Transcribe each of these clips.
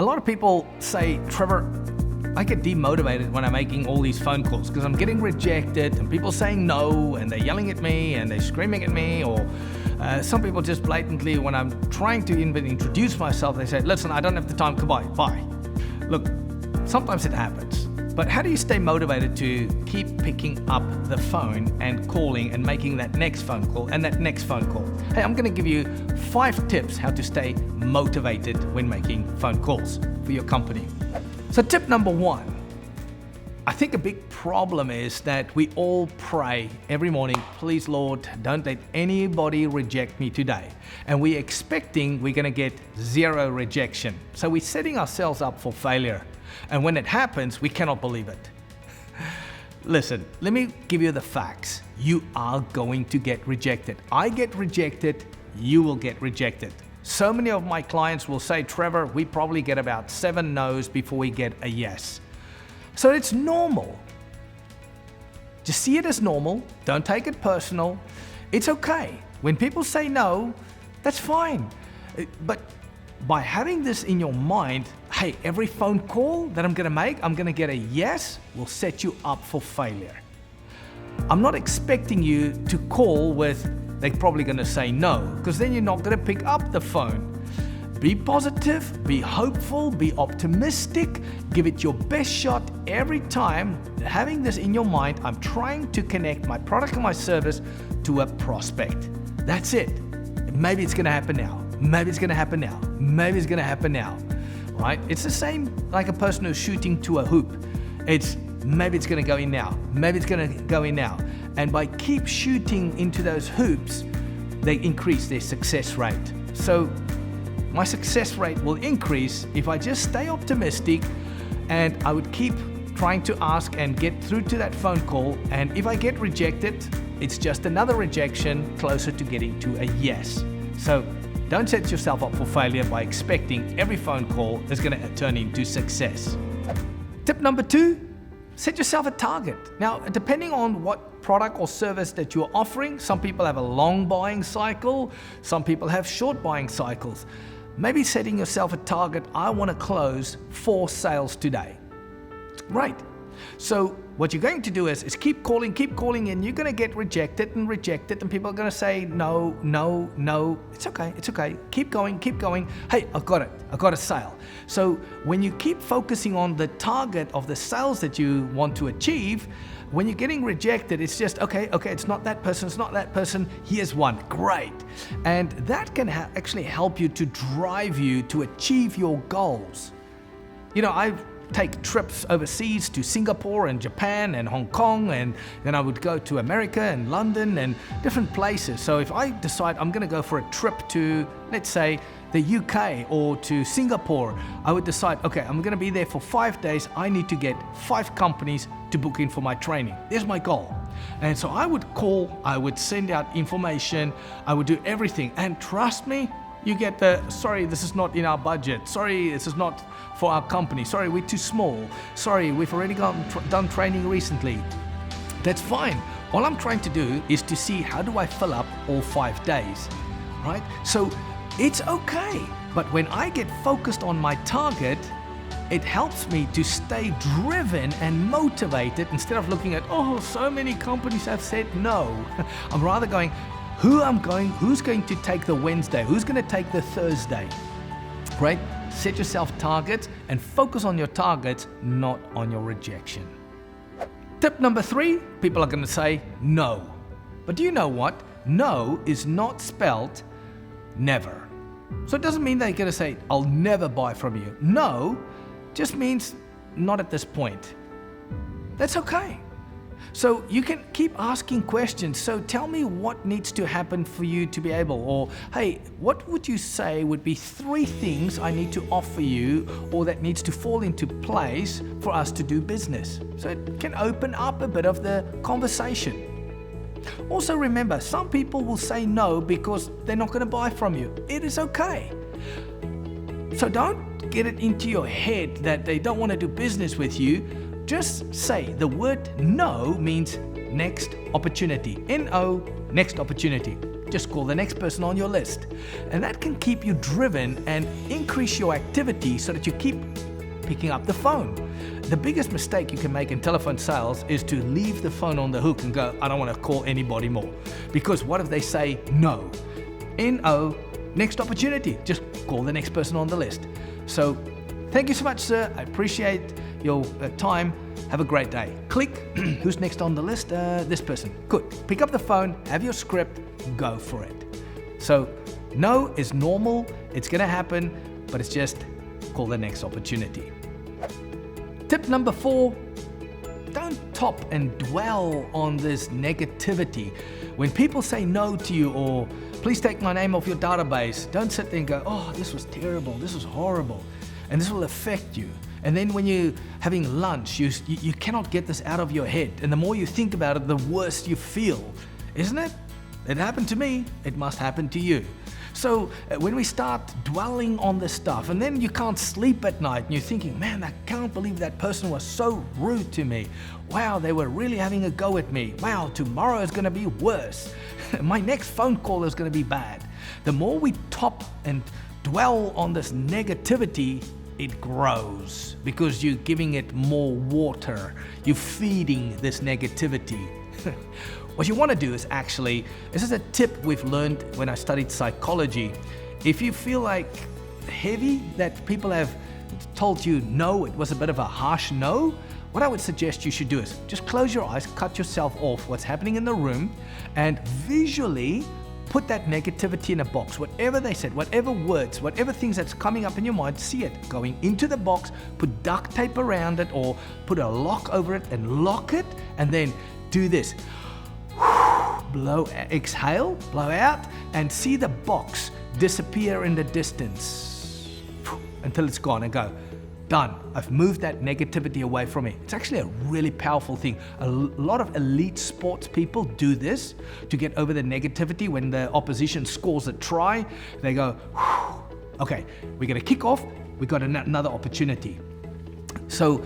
A lot of people say, Trevor, I get demotivated when I'm making all these phone calls because I'm getting rejected and people saying no and they're yelling at me and they're screaming at me, or some people just blatantly, when I'm trying to even introduce myself, they say, listen, I don't have the time, goodbye, bye. Look, sometimes it happens, but how do you stay motivated to keep picking up the phone and calling and making that next phone call and that next phone call? Hey, I'm going to give you 5 tips how to stay motivated when making phone calls for your company. So tip number 1, I think a big problem is that we all pray every morning, please Lord, don't let anybody reject me today. And we're expecting we're going to get 0 rejection. So we're setting ourselves up for failure. And when it happens, we cannot believe it. Listen, let me give you the facts. You are going to get rejected. I get rejected, you will get rejected. So many of my clients will say, Trevor, we probably get about 7 no's before we get a yes. So it's normal. Just see it as normal. Don't take it personal. It's okay. When people say no, that's fine. But by having this in your mind, hey, every phone call that I'm going to make, I'm going to get a yes, will set you up for failure. I'm not expecting you to call with, they're probably going to say no, because then you're not going to pick up the phone. Be positive, be hopeful, be optimistic, give it your best shot every time. Having this in your mind, I'm trying to connect my product and my service to a prospect. That's it. Maybe it's going to happen now. Maybe it's going to happen now. Maybe it's going to happen now. Right? It's the same like a person who's shooting to a hoop. It's maybe it's going to go in now. Maybe it's going to go in now. And by keep shooting into those hoops, they increase their success rate. So my success rate will increase if I just stay optimistic and I would keep trying to ask and get through to that phone call. And if I get rejected, it's just another rejection closer to getting to a yes. So don't set yourself up for failure by expecting every phone call is going to turn into success. Tip number 2, set yourself a target. Now, depending on what product or service that you're offering, some people have a long buying cycle, some people have short buying cycles. Maybe setting yourself a target, I want to close 4 sales today. Right. So what you're going to do is keep calling, and you're going to get rejected, and people are going to say no, no, no. It's okay. Keep going. Hey, I've got a sale. So when you keep focusing on the target of the sales that you want to achieve, when you're getting rejected, it's just, okay, it's not that person, here's one, great. And that can actually help you to drive you to achieve your goals. You know, I take trips overseas to Singapore and Japan and Hong Kong, and then I would go to America and London and different places. So if I decide I'm going to go for a trip to, let's say, the UK or to Singapore, I would decide, okay, I'm going to be there for 5 days. I need to get 5 companies to book in for my training. There's my goal. And so I would call, I would send out information, I would do everything. And trust me, you get the, sorry, this is not in our budget. Sorry, this is not for our company. Sorry, we're too small. Sorry, we've already done training recently. That's fine. All I'm trying to do is to see how do I fill up all 5 days, right? So it's okay. But when I get focused on my target, it helps me to stay driven and motivated instead of looking at, oh, so many companies have said no. I'm rather going, who's going to take the Wednesday? Who's going to take the Thursday? Right? Set yourself targets and focus on your targets, not on your rejection. Tip number 3, people are going to say no. But do you know what? No is not spelled never. So it doesn't mean they're going to say, I'll never buy from you. No just means not at this point. That's okay. So you can keep asking questions. So tell me what needs to happen for you to be able, or hey, what would you say would be 3 things I need to offer you or that needs to fall into place for us to do business? So it can open up a bit of the conversation. Also remember, some people will say no because they're not going to buy from you. It is okay. So don't get it into your head that they don't want to do business with you. Just say the word no means next opportunity. N-O, next opportunity. just call the next person on your list. And that can keep you driven and increase your activity so that you keep picking up the phone. The biggest mistake you can make in telephone sales is to leave the phone on the hook and go, I don't want to call anybody more. Because what if they say no? N-O, next opportunity. Just call the next person on the list. So thank you so much, sir. I appreciate your time. Have a great day. Click. Who's next on the list? This person. Good. Pick up the phone, have your script, go for it. So no is normal. It's going to happen, but it's just call the next opportunity. Tip number 4, don't top and dwell on this negativity. When people say no to you or please take my name off your database, don't sit there and go, oh, this was terrible, this was horrible, and this will affect you. And then when you're having lunch, you cannot get this out of your head. And the more you think about it, the worse you feel, isn't it? It happened to me, it must happen to you. So when we start dwelling on this stuff, and then you can't sleep at night, and you're thinking, man, I can't believe that person was so rude to me. Wow, they were really having a go at me. Wow, tomorrow is going to be worse. My next phone call is going to be bad. The more we top and dwell on this negativity, it grows because you're giving it more water. You're feeding this negativity. What you want to do is actually, this is a tip we've learned when I studied psychology. If you feel like heavy, that people have told you no, it was a bit of a harsh no, what I would suggest you should do is just close your eyes, cut yourself off what's happening in the room, and visually put that negativity in a box. Whatever they said, whatever words, whatever things that's coming up in your mind, see it going into the box, put duct tape around it or put a lock over it and lock it, and then do this. Blow, exhale, blow out, and see the box disappear in the distance until it's gone, and go, done. I've moved that negativity away from me. It's actually a really powerful thing. A lot of elite sports people do this to get over the negativity. When the opposition scores a try, they go, okay, we're going to kick off. We got another opportunity. So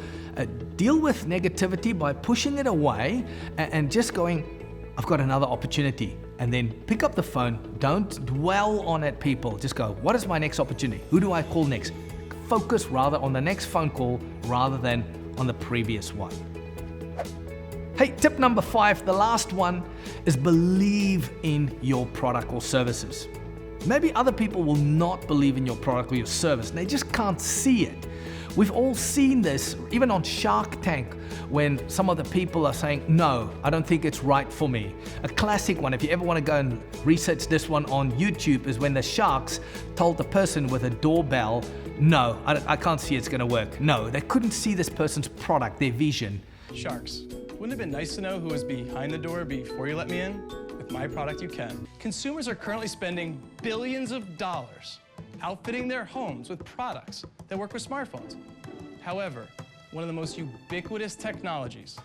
deal with negativity by pushing it away and just going, I've got another opportunity. And then pick up the phone. Don't dwell on it, people. Just go, what is my next opportunity? Who do I call next? Focus rather on the next phone call rather than on the previous one. Hey, tip number 5, the last one, is believe in your product or services. Maybe other people will not believe in your product or your service, and they just can't see it. We've all seen this, even on Shark Tank, when some of the people are saying, no, I don't think it's right for me. A classic one, if you ever want to go and research this one on YouTube, is when the sharks told the person with a doorbell, no, I can't see it's going to work. No, they couldn't see this person's product, their vision. Sharks, wouldn't it have been nice to know who was behind the door before you let me in? With my product, you can. Consumers are currently spending billions of dollars outfitting their homes with products that work with smartphones. However, one of the most ubiquitous technologies,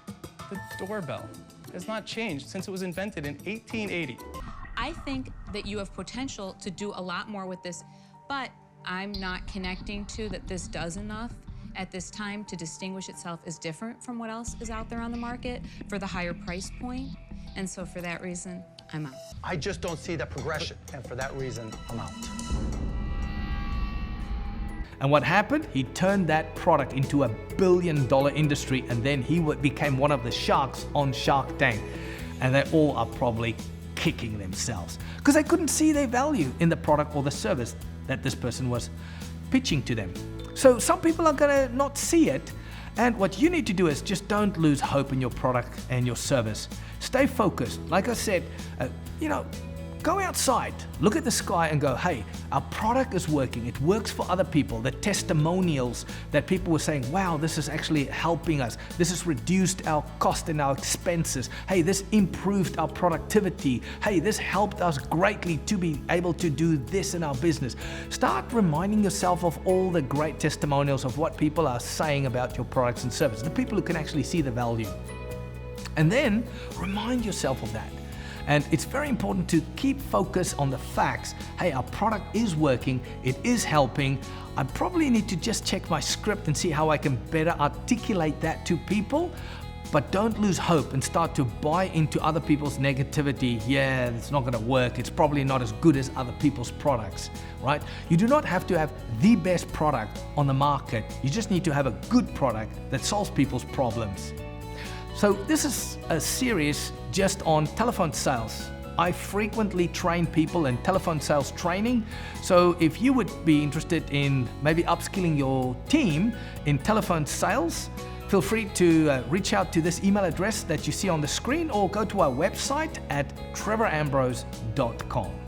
the doorbell, has not changed since it was invented in 1880. I think that you have potential to do a lot more with this, but I'm not connecting to that this does enough at this time to distinguish itself as different from what else is out there on the market for the higher price point. And so for that reason, I'm out. I just don't see that progression, and for that reason, I'm out. And what happened? He turned that product into $1 billion industry, and then he became one of the sharks on Shark Tank. And they all are probably kicking themselves because they couldn't see their value in the product or the service that this person was pitching to them. So some people are going to not see it. And what you need to do is just don't lose hope in your product and your service. Stay focused. Like I said, go outside, look at the sky and go, hey, our product is working. It works for other people. The testimonials that people were saying, wow, this is actually helping us. This has reduced our cost and our expenses. Hey, this improved our productivity. Hey, this helped us greatly to be able to do this in our business. Start reminding yourself of all the great testimonials of what people are saying about your products and services, the people who can actually see the value. And then remind yourself of that. And it's very important to keep focus on the facts. Hey, our product is working, it is helping. I probably need to just check my script and see how I can better articulate that to people. But don't lose hope and start to buy into other people's negativity. Yeah, it's not going to work. It's probably not as good as other people's products, right? You do not have to have the best product on the market. You just need to have a good product that solves people's problems. So this is a series just on telephone sales. I frequently train people in telephone sales training. So if you would be interested in maybe upskilling your team in telephone sales, feel free to reach out to this email address that you see on the screen or go to our website at trevorambrose.com.